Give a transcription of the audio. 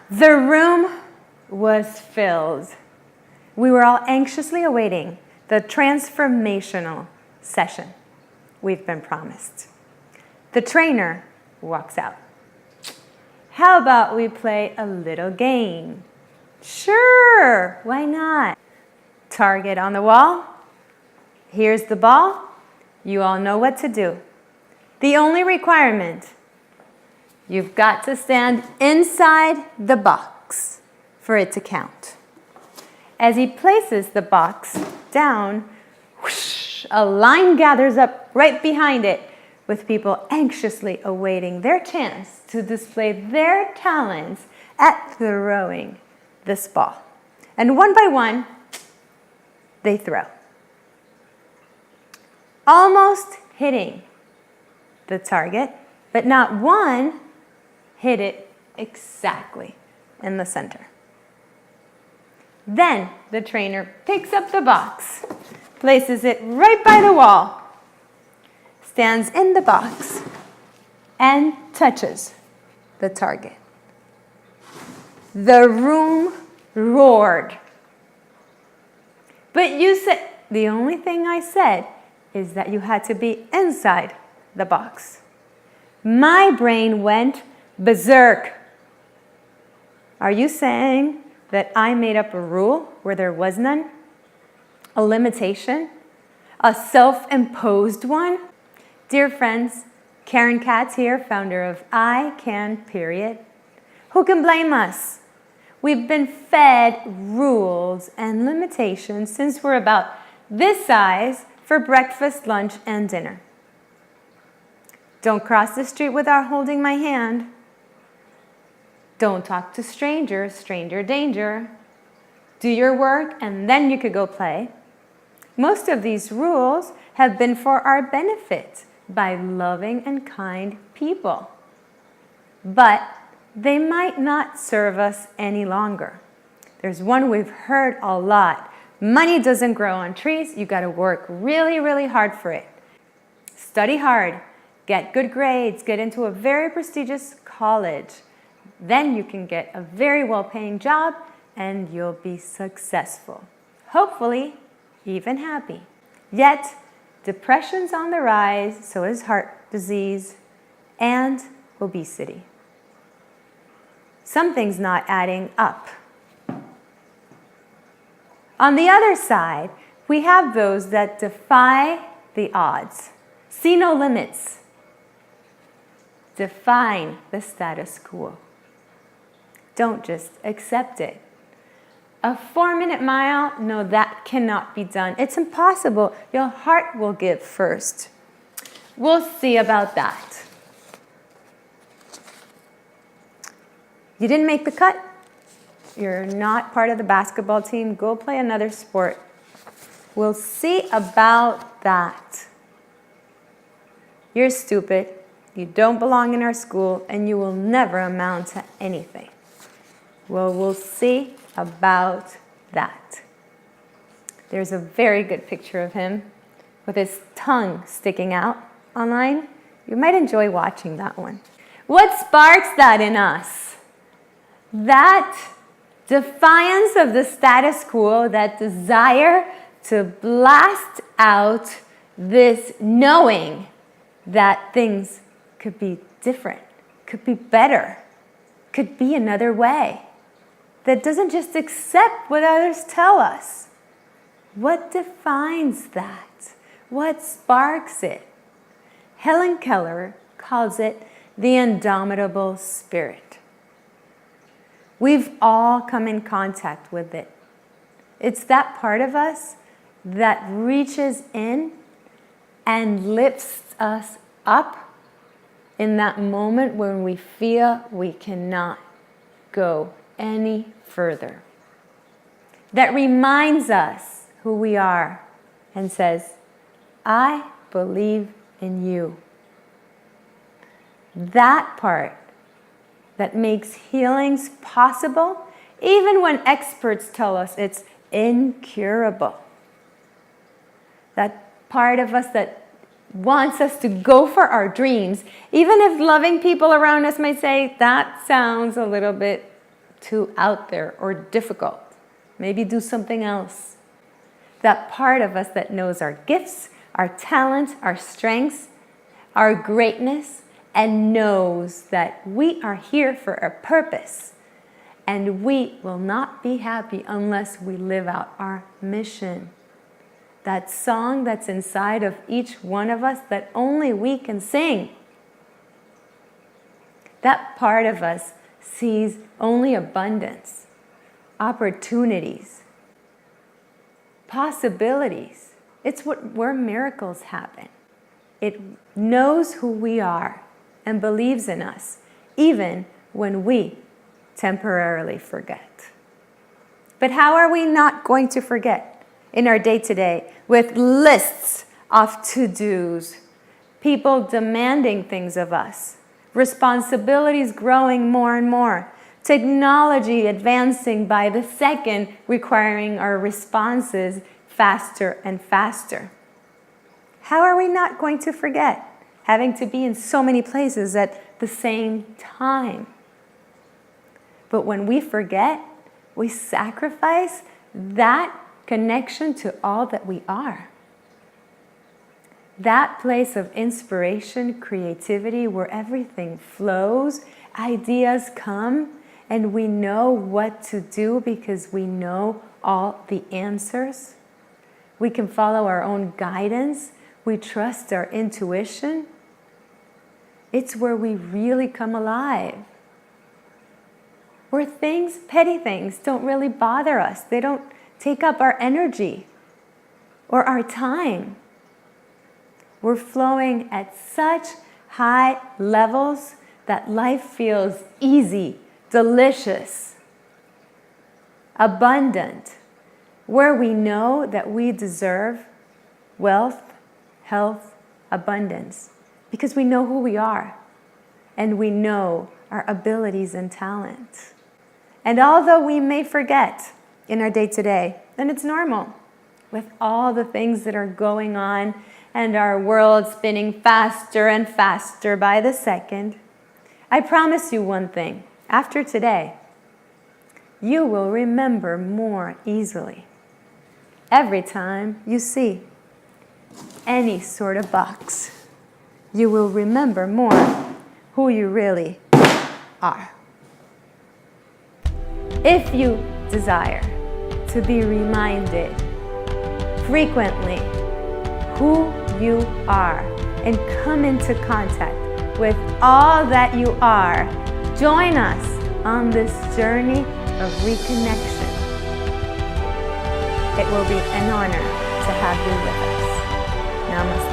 The room was filled. We were all anxiously awaiting the transformational session we've been promised. The trainer walks out. How about we play a little game? Sure, why not? Target on the wall. Here's the ball. You all know what to do. The only requirement, you've got to stand inside the box for it to count. As he places the box down, whoosh, a line gathers up right behind it with people anxiously awaiting their chance to display their talents at throwing this ball. And one by one, they throw. Almost hitting the target, but not one hit it exactly in the center. Then the trainer picks up the box, places it right by the wall, stands in the box, and touches the target. The room roared. But you said, the only thing I said is that you had to be inside the box. My brain went berserk. Are you saying that I made up a rule where there was none? A limitation? A self-imposed one? Dear friends, Karen Katz here, founder of I Can Period. Who can blame us? We've been fed rules and limitations since we're about this size for breakfast, lunch, and dinner. Don't cross the street without holding my hand. Don't talk to strangers, stranger danger. Do your work and then you could go play. Most of these rules have been for our benefit by loving and kind people. But they might not serve us any longer. There's one we've heard a lot. Money doesn't grow on trees. You got to work really, really hard for it. Study hard, get good grades, get into a very prestigious college. Then you can get a very well-paying job and you'll be successful. Hopefully, even happy. Yet, depression's on the rise, so is heart disease and obesity. Something's not adding up. On the other side, we have those that defy the odds, see no limits, define the status quo. Don't just accept it. A 4-minute mile, no, that cannot be done. It's impossible. Your heart will give first. We'll see about that. You didn't make the cut? You're not part of the basketball team. Go play another sport. We'll see about that. You're stupid. You don't belong in our school, and you will never amount to anything. Well, we'll see about that. There's a very good picture of him with his tongue sticking out online. You might enjoy watching that one. What sparks that in us? That defiance of the status quo, that desire to blast out this knowing that things could be different, could be better, could be another way. That doesn't just accept what others tell us. What defines that? What sparks it? Helen Keller calls it the Indomitable Spirit. We've all come in contact with it. It's that part of us that reaches in and lifts us up in that moment when we feel we cannot go any further. That reminds us who we are and says, I believe in you. That part that makes healings possible, even when experts tell us it's incurable. That part of us that wants us to go for our dreams, even if loving people around us might say, that sounds a little bit too out there or difficult. Maybe do something else. That part of us that knows our gifts, our talents, our strengths, our greatness, and knows that we are here for a purpose. And we will not be happy unless we live out our mission. That song that's inside of each one of us that only we can sing. That part of us sees only abundance, opportunities, possibilities. It's where miracles happen. It knows who we are and believes in us, even when we temporarily forget. But how are we not going to forget in our day-to-day with lists of to-dos, people demanding things of us, responsibilities growing more and more, technology advancing by the second, requiring our responses faster and faster? How are we not going to forget having to be in so many places at the same time? But when we forget, we sacrifice that connection to all that we are. That place of inspiration, creativity, where everything flows, ideas come, and we know what to do because we know all the answers. We can follow our own guidance. We trust our intuition. It's where we really come alive. Where things, petty things, don't really bother us. They don't take up our energy or our time. We're flowing at such high levels that life feels easy, delicious, abundant, where we know that we deserve wealth, health, abundance, because we know who we are and we know our abilities and talents. And although we may forget in our day-to-day, and it's normal with all the things that are going on and our world spinning faster and faster by the second, I promise you one thing. After today, you will remember more easily. Every time you see any sort of box, you will remember more who you really are. If you desire to be reminded frequently who you are and come into contact with all that you are, join us on this journey of reconnection. It will be an honor to have you with us. Namaste.